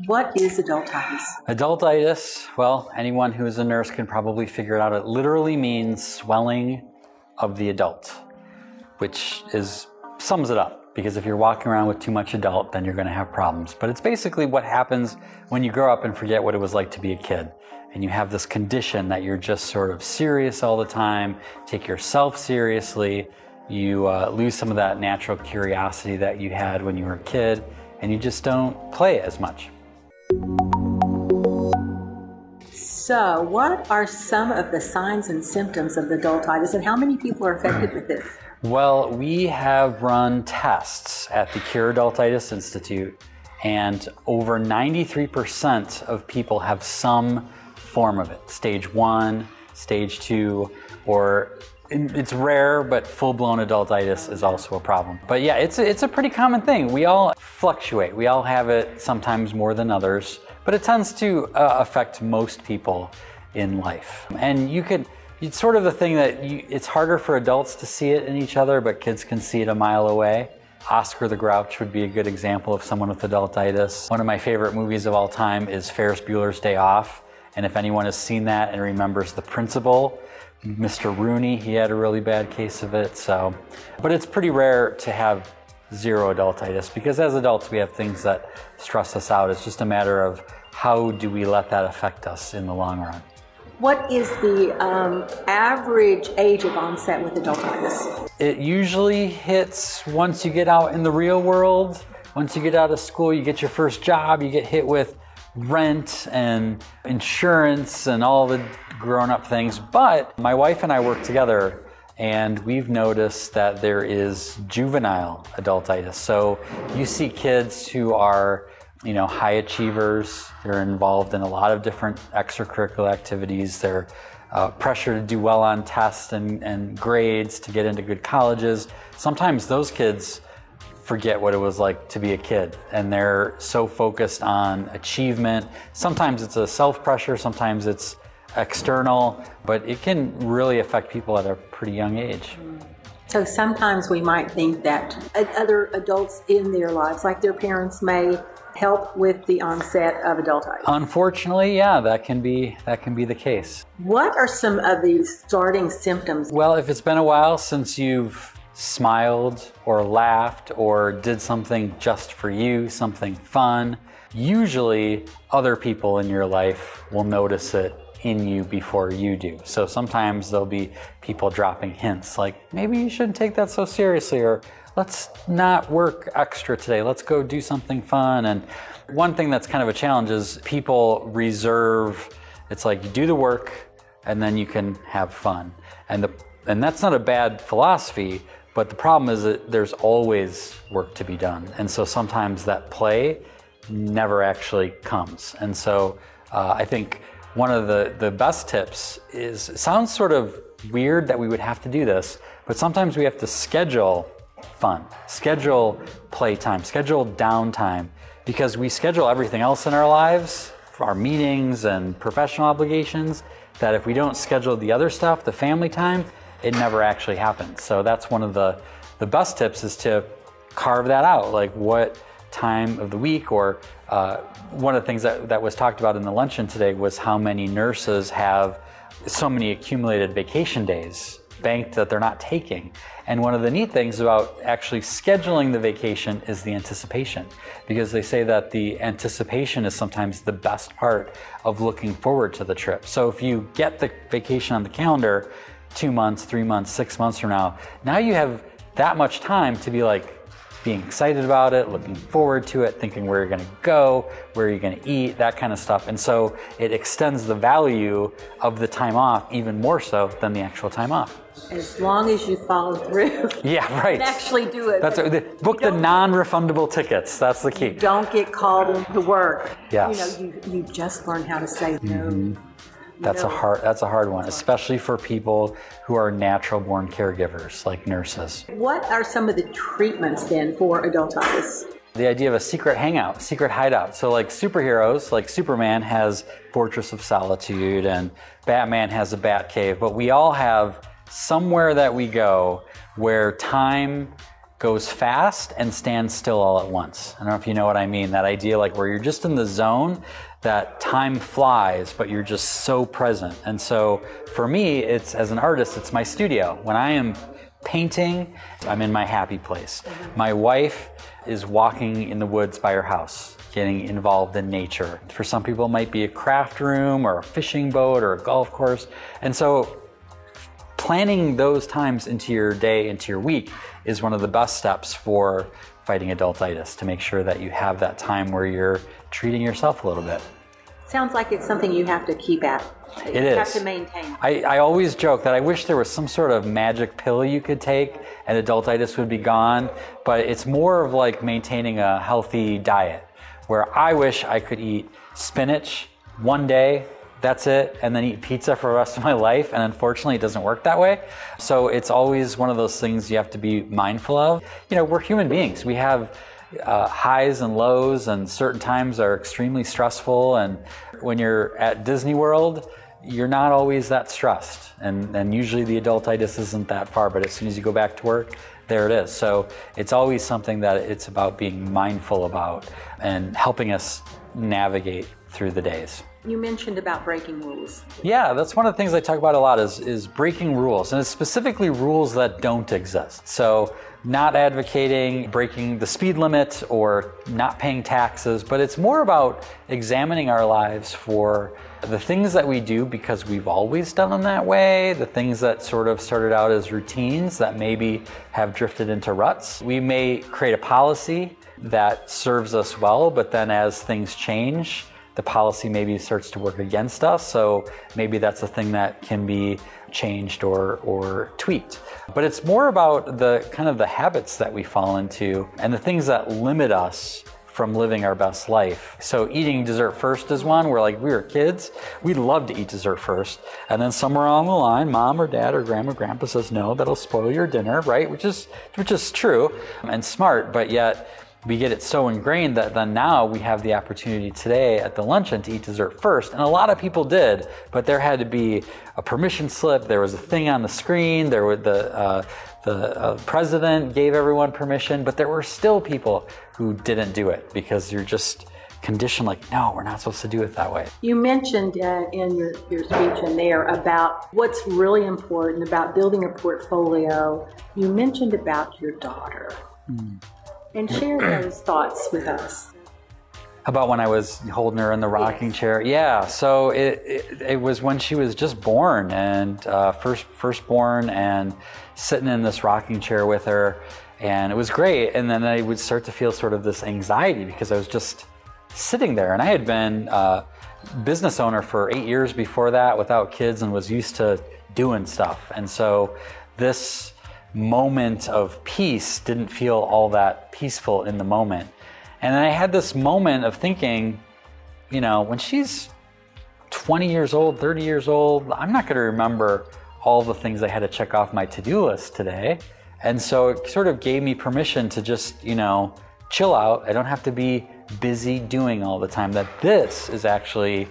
What is adultitis? Adultitis, well, anyone who is a nurse can probably figure it out. It literally means swelling of the adult, which sums it up. Because if you're walking around with too much adult, then you're going to have problems. But it's basically what happens when you grow up and forget what it was like to be a kid. And you have this condition that you're just sort of serious all the time, take yourself seriously, you lose some of that natural curiosity that you had when you were a kid, and you just don't play as much. So, what are some of the signs and symptoms of adultitis, and how many people are affected with this? Well, we have run tests at the Cure Adultitis Institute, and over 93% of people have some form of it. Stage 1, stage 2, or it's rare, but full-blown adultitis is also a problem. But yeah, it's a pretty common thing. We all fluctuate. We all have it, sometimes more than others, but it tends to affect most people in life. And it's sort of the thing that it's harder for adults to see it in each other, but kids can see it a mile away. Oscar the Grouch would be a good example of someone with adultitis. One of my favorite movies of all time is Ferris Bueller's Day Off. And if anyone has seen that and remembers the principal, Mr. Rooney, he had a really bad case of it. But it's pretty rare to have zero adultitis, because as adults we have things that stress us out. It's just a matter of how do we let that affect us in the long run. What is the average age of onset with adultitis? It usually hits once you get out in the real world. Once you get out of school, you get your first job, you get hit with rent and insurance and all the grown-up things. But my wife and I work together, and we've noticed that there is juvenile adultitis. So you see kids who are high achievers. They're involved in a lot of different extracurricular activities. They're pressured to do well on tests and grades to get into good colleges. Sometimes those kids forget what it was like to be a kid, and they're so focused on achievement. Sometimes it's a self-pressure, sometimes it's external, but it can really affect people at a pretty young age. So sometimes we might think that other adults in their lives, like their parents, may help with the onset of adultitis. Unfortunately, yeah, that can be the case. What are some of the starting symptoms? Well, if it's been a while since you've smiled or laughed or did something just for you, something fun, usually other people in your life will notice it in you before you do. So sometimes there'll be people dropping hints like, maybe you shouldn't take that so seriously, or let's not work extra today, let's go do something fun. And one thing that's kind of a challenge is people reserve, it's like you do the work and then you can have fun. And that's not a bad philosophy, but the problem is that there's always work to be done. And so sometimes that play never actually comes. And so I think one of the best tips is, it sounds sort of weird that we would have to do this, but sometimes we have to schedule fun, schedule playtime, schedule downtime, because we schedule everything else in our lives, our meetings and professional obligations, that if we don't schedule the other stuff, the family time, it never actually happens. So that's one of the best tips, is to carve that out, like what time of the week, or one of the things that was talked about in the luncheon today was how many nurses have so many accumulated vacation days banked that they're not taking. And one of the neat things about actually scheduling the vacation is the anticipation, because they say that the anticipation is sometimes the best part of looking forward to the trip. So if you get the vacation on the calendar 2 months, 3 months, 6 months from now you have that much time to be like being excited about it, looking forward to it, thinking where you're going to go, where you're going to eat, that kind of stuff. And so it extends the value of the time off even more so than the actual time off. As long as you follow through. Yeah, right. And actually do it. That's book the non-refundable tickets. That's the key. Don't get called into work. Yes. You just learn how to say no. That's a hard one, especially for people who are natural-born caregivers, like nurses. What are some of the treatments then for adultitis? The idea of a secret hangout, secret hideout. So like superheroes, like Superman has Fortress of Solitude and Batman has a Bat Cave, but we all have somewhere that we go where time goes fast and stands still all at once. I don't know if you know what I mean, that idea like where you're just in the zone, that time flies, but you're just so present. And so for me, it's, as an artist, it's my studio. When I am painting, I'm in my happy place. My wife is walking in the woods by her house, getting involved in nature. For some people, it might be a craft room or a fishing boat or a golf course. And so planning those times into your day, into your week, is one of the best steps for fighting adultitis, to make sure that you have that time where you're treating yourself a little bit. Sounds like it's something you have to keep at. It is. You have to maintain. I always joke that I wish there was some sort of magic pill you could take and adultitis would be gone, but it's more of like maintaining a healthy diet, where I wish I could eat spinach one day, that's it, and then eat pizza for the rest of my life, and unfortunately it doesn't work that way. So it's always one of those things you have to be mindful of. You know, we're human beings. We have highs and lows, and certain times are extremely stressful, and when you're at Disney World, you're not always that stressed, and usually the adultitis isn't that far, but as soon as you go back to work, there it is. So it's always something that it's about being mindful about and helping us navigate through the days. You mentioned about breaking rules. Yeah, that's one of the things I talk about a lot is breaking rules, and it's specifically rules that don't exist. So not advocating breaking the speed limit or not paying taxes, but it's more about examining our lives for the things that we do because we've always done them that way, the things that sort of started out as routines that maybe have drifted into ruts. We may create a policy that serves us well, but then as things change, the policy maybe starts to work against us, so maybe that's a thing that can be changed or tweaked. But it's more about the kind of the habits that we fall into and the things that limit us from living our best life. So eating dessert first is one, where like we were kids, we'd love to eat dessert first. And then somewhere along the line, mom or dad or grandma or grandpa says, no, that'll spoil your dinner, right? Which is true and smart, but yet we get it so ingrained that then now we have the opportunity today at the luncheon to eat dessert first. And a lot of people did, but there had to be a permission slip. There was a thing on the screen. There were the president gave everyone permission, but there were still people who didn't do it because you're just conditioned like, no, we're not supposed to do it that way. You mentioned in your speech in there about what's really important about building a portfolio. You mentioned about your daughter. And share those thoughts with us. About when I was holding her in the rocking chair? Yeah, so it was when she was just born and firstborn, and sitting in this rocking chair with her, and it was great. And then I would start to feel sort of this anxiety because I was just sitting there, and I had been a business owner for 8 years before that without kids and was used to doing stuff. And so this moment of peace didn't feel all that peaceful in the moment. And then I had this moment of thinking, you know, when she's 20 years old, 30 years old, I'm not going to remember all the things I had to check off my to-do list today. And so it sort of gave me permission to just, you know, chill out. I don't have to be busy doing all the time, that this is actually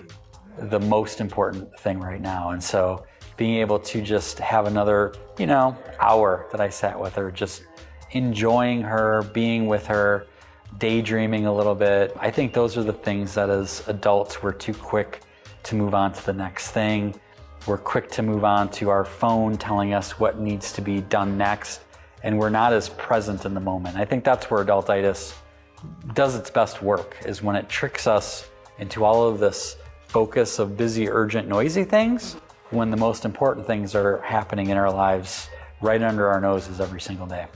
the most important thing right now. And so being able to just have another, you know, hour that I sat with her, just enjoying her, being with her, daydreaming a little bit. I think those are the things that as adults, we're too quick to move on to the next thing. We're quick to move on to our phone telling us what needs to be done next, and we're not as present in the moment. I think that's where adultitis does its best work, is when it tricks us into all of this focus of busy, urgent, noisy things, when the most important things are happening in our lives right under our noses every single day.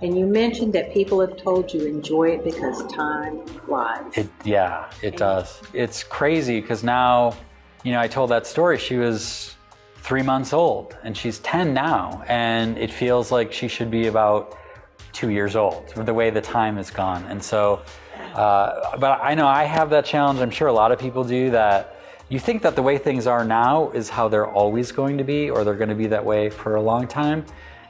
And you mentioned that people have told you enjoy it because time flies. It does. It's crazy because now, you know, I told that story, she was 3 months old and she's 10 now, and it feels like she should be about 2 years old, the way the time has gone. And so, but I know I have that challenge. I'm sure a lot of people do, that you think that the way things are now is how they're always going to be, or they're going to be that way for a long time.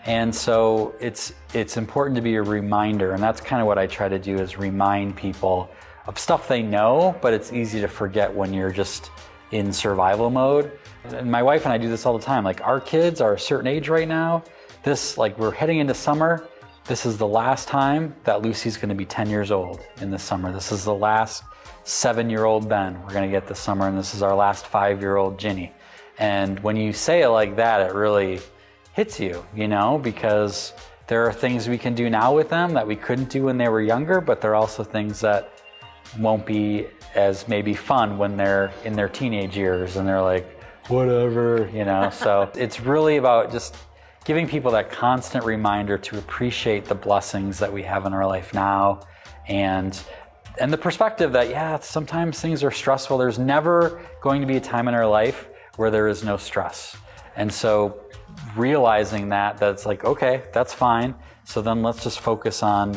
And so it's important to be a reminder, and that's kind of what I try to do, is remind people of stuff they know, but it's easy to forget when you're just in survival mode. And my wife and I do this all the time. Like, our kids are a certain age right now. This, like, we're heading into summer. this is the last time that Lucy's going to be 10 years old in the summer. This is the last 7-year-old Ben we're going to get this summer, and this is our last 5-year-old Ginny. And when you say it like that, it really hits you, you know, because there are things we can do now with them that we couldn't do when they were younger, but there are also things that won't be as maybe fun when they're in their teenage years and they're like, whatever, you know. So it's really about just giving people that constant reminder to appreciate the blessings that we have in our life now, and the perspective that, yeah, sometimes things are stressful. There's never going to be a time in our life where there is no stress. And so realizing that it's like, okay, that's fine. So then let's just focus on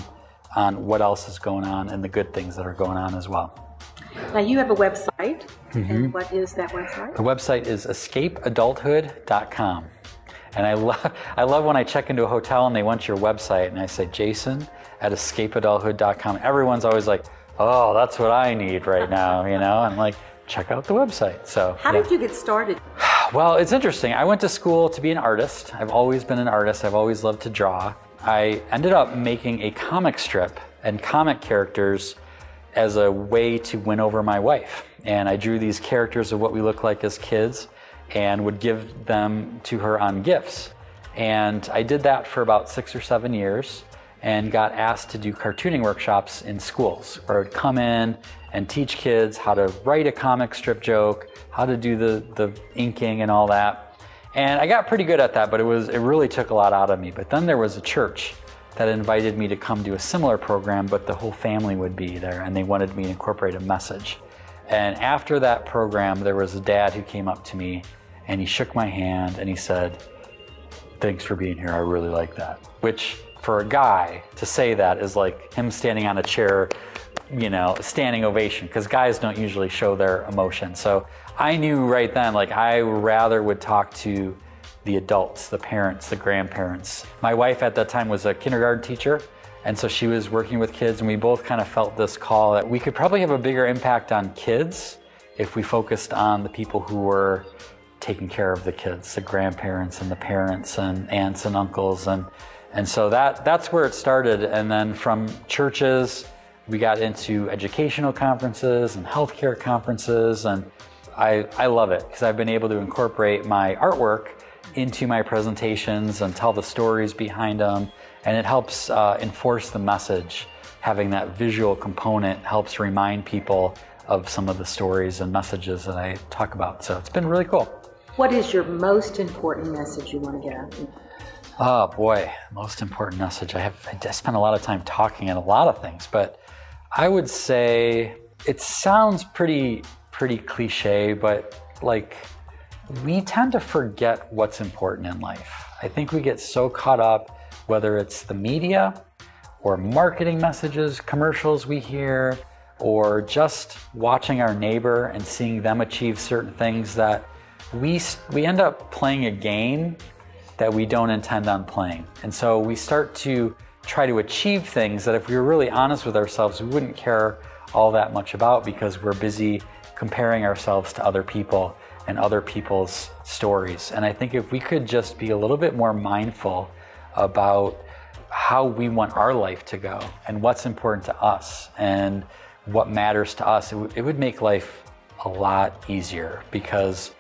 what else is going on and the good things that are going on as well. Now you have a website, and what is that website? The website is escapeadulthood.com. And I love when I check into a hotel and they want your website, and I say, Jason at escapeadulthood.com. Everyone's always like, oh, that's what I need right now, you know? I'm like, check out the website. So how did you get started? Well, it's interesting. I went to school to be an artist. I've always been an artist. I've always loved to draw. I ended up making a comic strip and comic characters as a way to win over my wife. And I drew these characters of what we look like as kids and would give them to her on gifts. And I did that for about 6 or 7 years and got asked to do cartooning workshops in schools, where I would come in and teach kids how to write a comic strip joke, how to do the inking and all that. And I got pretty good at that, but it really took a lot out of me. But then there was a church that invited me to come do a similar program, but the whole family would be there, and they wanted me to incorporate a message. And after that program, there was a dad who came up to me and he shook my hand and he said, thanks for being here, I really like that. Which for a guy to say that is like him standing on a chair, you know, standing ovation, because guys don't usually show their emotion. So I knew right then, like, I rather would talk to the adults, the parents, the grandparents. My wife at that time was a kindergarten teacher, and so she was working with kids, and we both kind of felt this call that we could probably have a bigger impact on kids if we focused on the people who were taking care of the kids, the grandparents and the parents and aunts and uncles. And so that's where it started. And then from churches, we got into educational conferences and healthcare conferences. And I love it because I've been able to incorporate my artwork into my presentations and tell the stories behind them. And it helps enforce the message. Having that visual component helps remind people of some of the stories and messages that I talk about. So it's been really cool. What is your most important message you want to get out? Oh boy, most important message. I spent a lot of time talking at a lot of things, but I would say it sounds pretty cliche, but like, we tend to forget what's important in life. I think we get so caught up, whether it's the media or marketing messages, commercials we hear, or just watching our neighbor and seeing them achieve certain things, that we end up playing a game that we don't intend on playing. And so we start to try to achieve things that, if we were really honest with ourselves, we wouldn't care all that much about, because we're busy comparing ourselves to other people and other people's stories. And I think if we could just be a little bit more mindful about how we want our life to go and what's important to us and what matters to us, it would make life a lot easier, because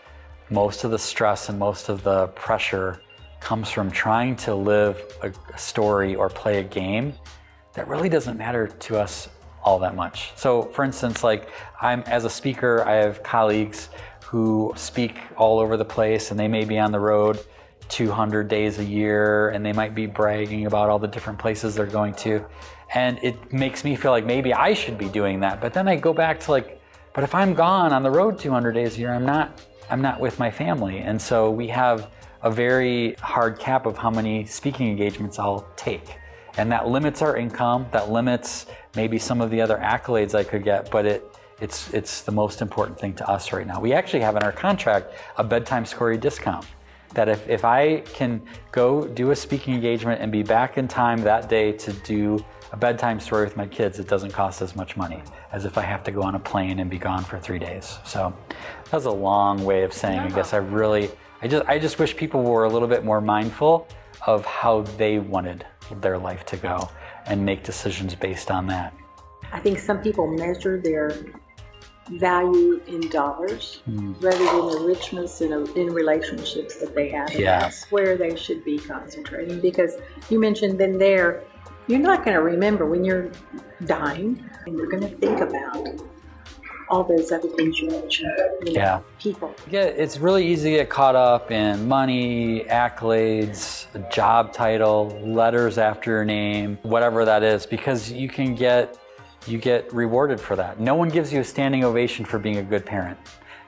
most of the stress and most of the pressure comes from trying to live a story or play a game that really doesn't matter to us all that much. So for instance, like, as a speaker, I have colleagues who speak all over the place, and they may be on the road 200 days a year, and they might be bragging about all the different places they're going to. And it makes me feel like maybe I should be doing that. But then I go back to like, but if I'm gone on the road 200 days a year, I'm not with my family. And so we have a very hard cap of how many speaking engagements I'll take. And that limits our income, that limits maybe some of the other accolades I could get, but it's the most important thing to us right now. We actually have in our contract a bedtime story discount, that if I can go do a speaking engagement and be back in time that day to do a bedtime story with my kids, it doesn't cost as much money as if I have to go on a plane and be gone for 3 days. So that's a long way of saying, I guess I just wish people were a little bit more mindful of how they wanted their life to go and make decisions based on that. I think some people measure their value in dollars rather than the richness in relationships that they have. And that's where they should be concentrating, because you mentioned then there, you're not going to remember when you're dying, and you're going to think about all those other things you mentioned. People. Yeah, it's really easy to get caught up in money, accolades, a job title, letters after your name, whatever that is, because you get rewarded for that. No one gives you a standing ovation for being a good parent.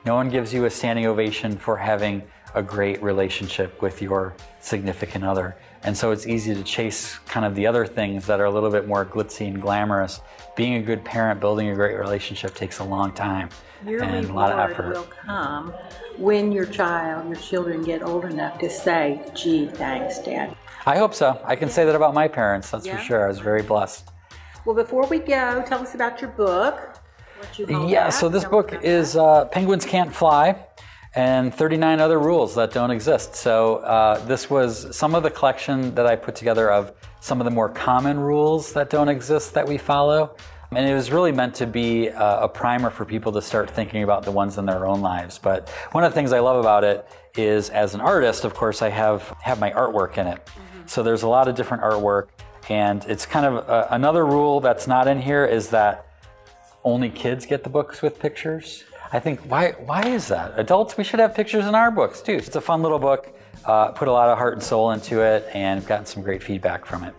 No one gives you a standing ovation for having a great relationship with your significant other. And so it's easy to chase kind of the other things that are a little bit more glitzy and glamorous. Being a good parent, building a great relationship takes a long time and a lot of effort. Your reward will come when your children get old enough to say, gee, thanks, Dad. I hope so. I can say that about my parents, that's for sure. I was very blessed. Well, before we go, tell us about your book. So this book is Penguins Can't Fly and 39 Other Rules That Don't Exist. So this was some of the collection that I put together of some of the more common rules that don't exist that we follow. And it was really meant to be a primer for people to start thinking about the ones in their own lives. But one of the things I love about it is, as an artist, of course, I have my artwork in it. So there's a lot of different artwork. And it's kind of another rule that's not in here is that only kids get the books with pictures. I think, why is that? Adults, we should have pictures in our books too. It's a fun little book, put a lot of heart and soul into it, and gotten some great feedback from it.